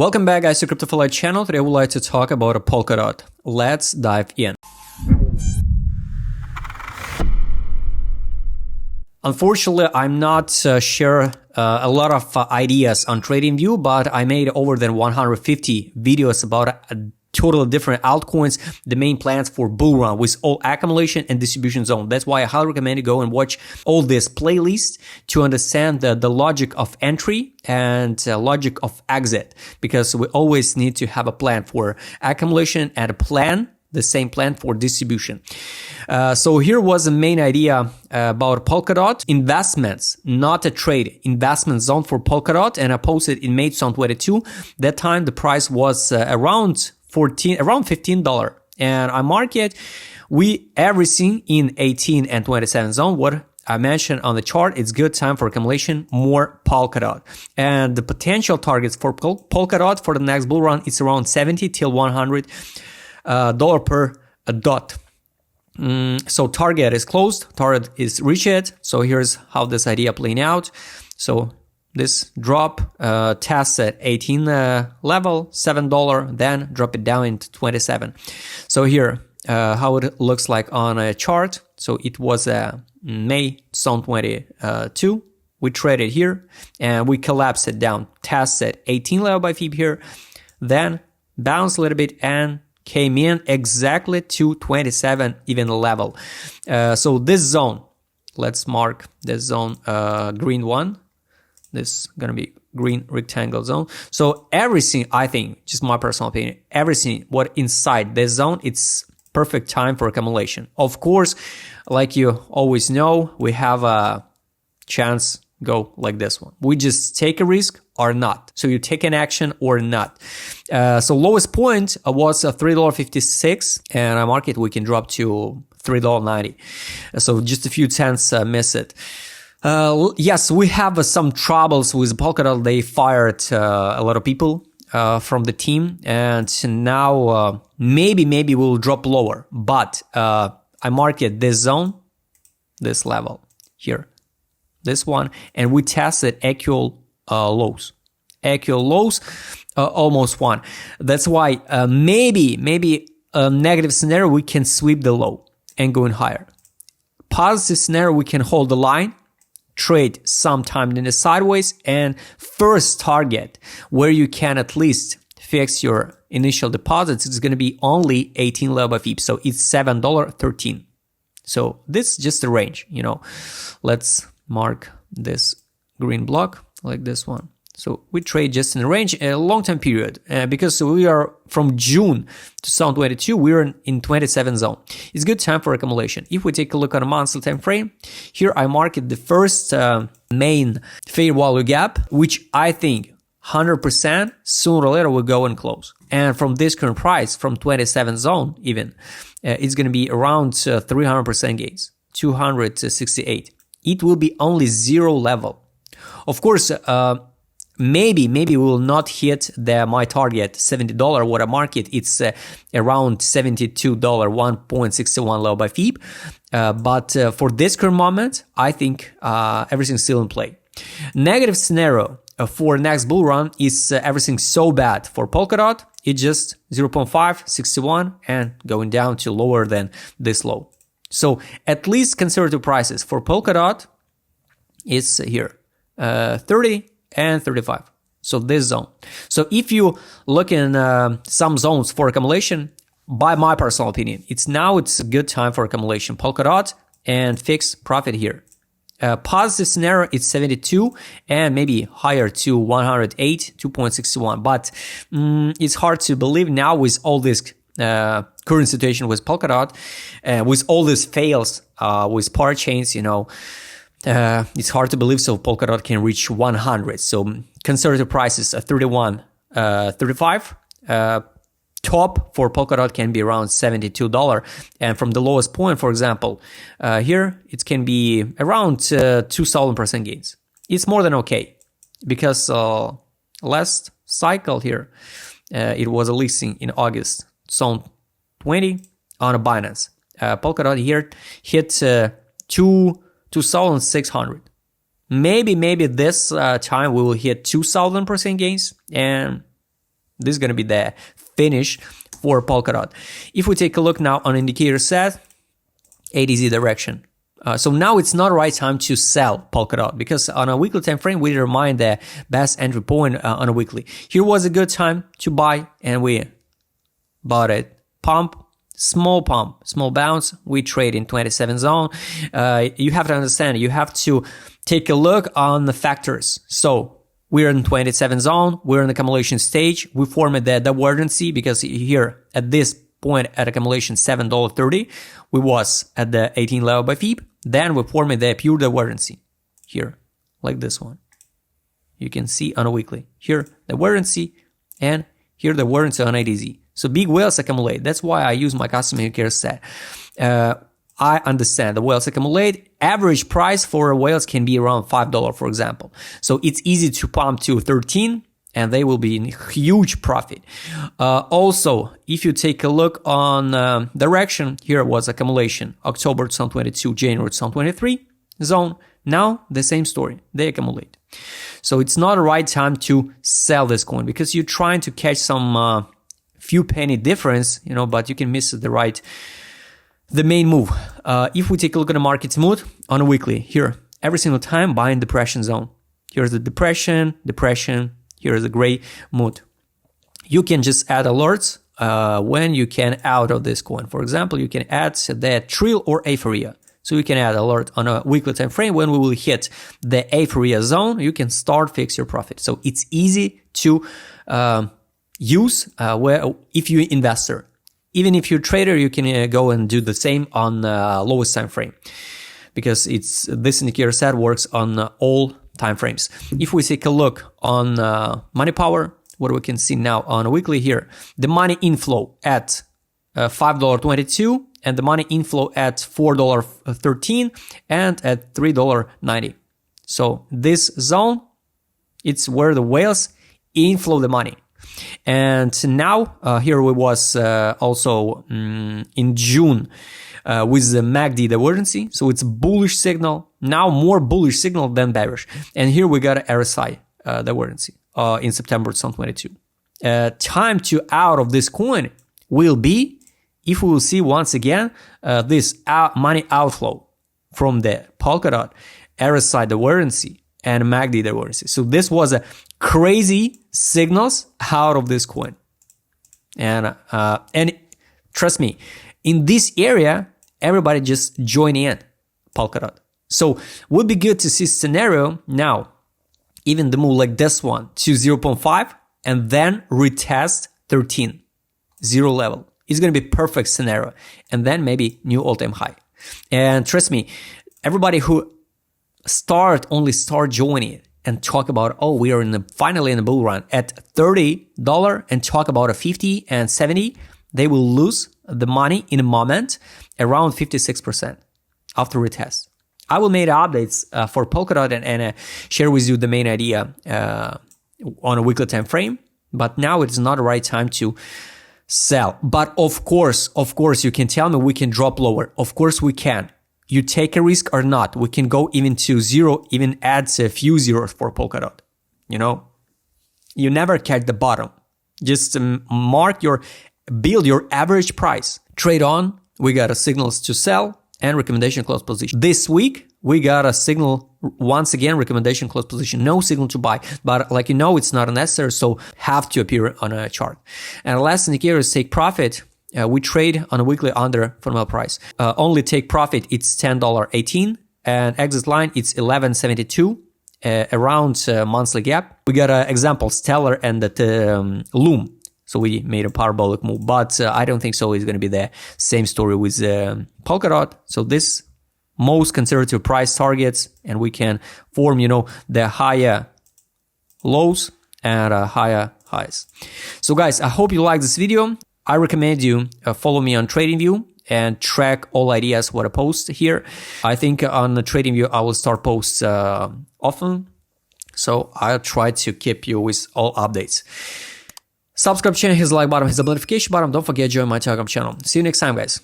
Welcome back, guys, to QBSYLUHV channel. Today I would like to talk about a Polkadot. Let's dive in. Unfortunately, I'm not share a lot of ideas on TradingView, but I made over than 150 videos about a totally different altcoins, the main plans for bull run with all accumulation and distribution zone. That's why I highly recommend you go and watch all this playlist to understand the logic of entry and logic of exit, because we always need to have a plan for accumulation and a plan, the same plan for distribution. So here was the main idea about Polkadot. Investments, not a trade, investment zone for Polkadot, and I posted in May 2022. That time the price was around $15, and I market everything in 18 and 27 zone. What I mentioned on the chart, it's good time for accumulation, more Polkadot, and the potential targets for Polkadot for the next bull run is around 70 till $100 per dot. So target is closed, target is reached. So here's how this idea playing out. So this drop tests at 18 level, $7, then drop it down into 27. So here, how it looks like on a chart. So it was May 2022. We traded here and we collapsed it down, tests at 18 level by FIB here, then bounced a little bit and came in exactly to 27 even level. So this zone, let's mark this zone green one. This is gonna be green rectangle zone. So everything, I think, just my personal opinion, everything what inside this zone, it's perfect time for accumulation. Of course, like you always know, we have a chance go like this one. We just take a risk or not. So you take an action or not. So lowest point was $3.56, and I market we can drop to $3.90. So just a few cents miss it. Yes, we have some troubles with Polkadot. They fired a lot of people from the team, and now maybe we'll drop lower. But I market this zone, this level here, this one, and we tested actual lows. Actual lows, almost one. That's why maybe a negative scenario we can sweep the low and go in higher. Positive scenario we can hold the line, trade sometime in the sideways, and first target where you can at least fix your initial deposits is going to be only 18 level by FIB. So it's $7.13. So this is just the range, you know. Let's mark this green block like this one. So we trade just in the range a long-term period because we are from June 2022, we're in 27 zone. It's good time for accumulation. If we take a look at a monthly time frame, here I market the first main fair value gap, which I think 100% sooner or later will go and close. And from this current price, from 27 zone even, it's going to be around 300% gains, 268. It will be only zero level. Of course, maybe we will not hit my target $70. What I market, it's around $72, 1.61 level by FIB. But for this current moment, I think everything's still in play. Negative scenario for next bull run is everything so bad for Polkadot. It's just 0.5, 61, and going down to lower than this low. So at least conservative prices for Polkadot is here, 30 and 35. So this zone. So if you look in some zones for accumulation, by my personal opinion, it's a good time for accumulation. Polkadot and fixed profit here. Positive scenario, it's 72 and maybe higher to 108, 2.61. But it's hard to believe now with all this current situation with Polkadot, with all these fails with parachains, you know, it's hard to believe so Polkadot can reach 100. So conservative prices are 31, 35. Top for Polkadot can be around $72. And from the lowest point, for example, here it can be around 2,000% gains. It's more than okay because last cycle here, it was a listing in August, zone 20 on a Binance. Polkadot here hit 2,600. Maybe this time we will hit 2,000% gains, and This is going to be the finish for Polkadot. If we take a look now on indicator set, ADZ direction. So now it's not the right time to sell Polkadot because on a weekly time frame, we determine the best entry point on a weekly. Here was a good time to buy and we bought it. Pump, small bounce. We trade in 27 zone. You have to understand, you have to take a look on the factors. So we're in 27 zone. We're in the accumulation stage. We formed the divergency because here at this point at accumulation $7.30, we was at the 18 level by FIB. Then we formed the pure divergency here, like this one. You can see on a weekly here the divergency and here the divergency on ADZ. So big whales accumulate. That's why I use my custom indicator set. I understand the whales accumulate. Average price for whales can be around $5, for example. So it's easy to pump to 13 and they will be in huge profit. Also, if you take a look on direction, here was accumulation, October 2022, January 2023 zone. Now the same story, they accumulate. So it's not the right time to sell this coin because you're trying to catch some few penny difference, but you can miss the main move. If we take a look at the market's mood on a weekly, here, every single time buying depression zone. Here's the depression, here's the gray mood. You can just add alerts when you can out of this coin. For example, you can add the trill or aphoria. So you can add alert on a weekly time frame when we will hit the aphoria zone. You can start fix your profit. So it's easy to use if you're investor. Even if you're a trader, you can go and do the same on lowest time frame because this indicator set works on all time frames. If we take a look on money power, what we can see now on a weekly here, the money inflow at $5.22 and the money inflow at $4.13 and at $3.90. So this zone, it's where the whales inflow the money. And now here we was also in June with the MACD divergency. So it's bullish signal, now more bullish signal than bearish. And here we got RSI divergency in September 2022. Time to out of this coin will be if we will see once again this money outflow from the Polkadot, RSI divergency, and MACD divergency. So this was a crazy signals out of this coin. And trust me, in this area, everybody just join in Polkadot. So would be good to see scenario now, even the move like this one to 0.5 and then retest 13, zero level. It's going to be perfect scenario. And then maybe new all-time high. And trust me, everybody who only start joining it and talk about, oh, we are finally in the bull run at $30 and talk about a 50 and 70, they will lose the money in a moment around 56% after retest. I will make updates for Polkadot and share with you the main idea on a weekly time frame. But now it is not the right time to sell. But of course, you can tell me we can drop lower. Of course we can. You take a risk or not. We can go even to zero, even add a few zeros for Polkadot. You never catch the bottom. Just build your average price. Trade on. We got a signals to sell and recommendation close position. This week, we got a signal, once again, recommendation close position. No signal to buy, but it's not necessary, so have to appear on a chart. And last indicator is take profit. We trade on a weekly under fundamental price. Only take profit, it's $10.18, and exit line, it's $11.72, around monthly gap. We got an example, Stellar and the Loom. So we made a parabolic move, but I don't think so. It's going to be the same story with Polkadot. So this most conservative price targets, and we can form, the higher lows and higher highs. So guys, I hope you like this video. I recommend you follow me on TradingView and track all ideas what I post here. I think on the TradingView, I will start posts often. So I'll try to keep you with all updates. Subscribe channel, hit the like button, hit the notification button. Don't forget to join my Telegram channel. See you next time, guys.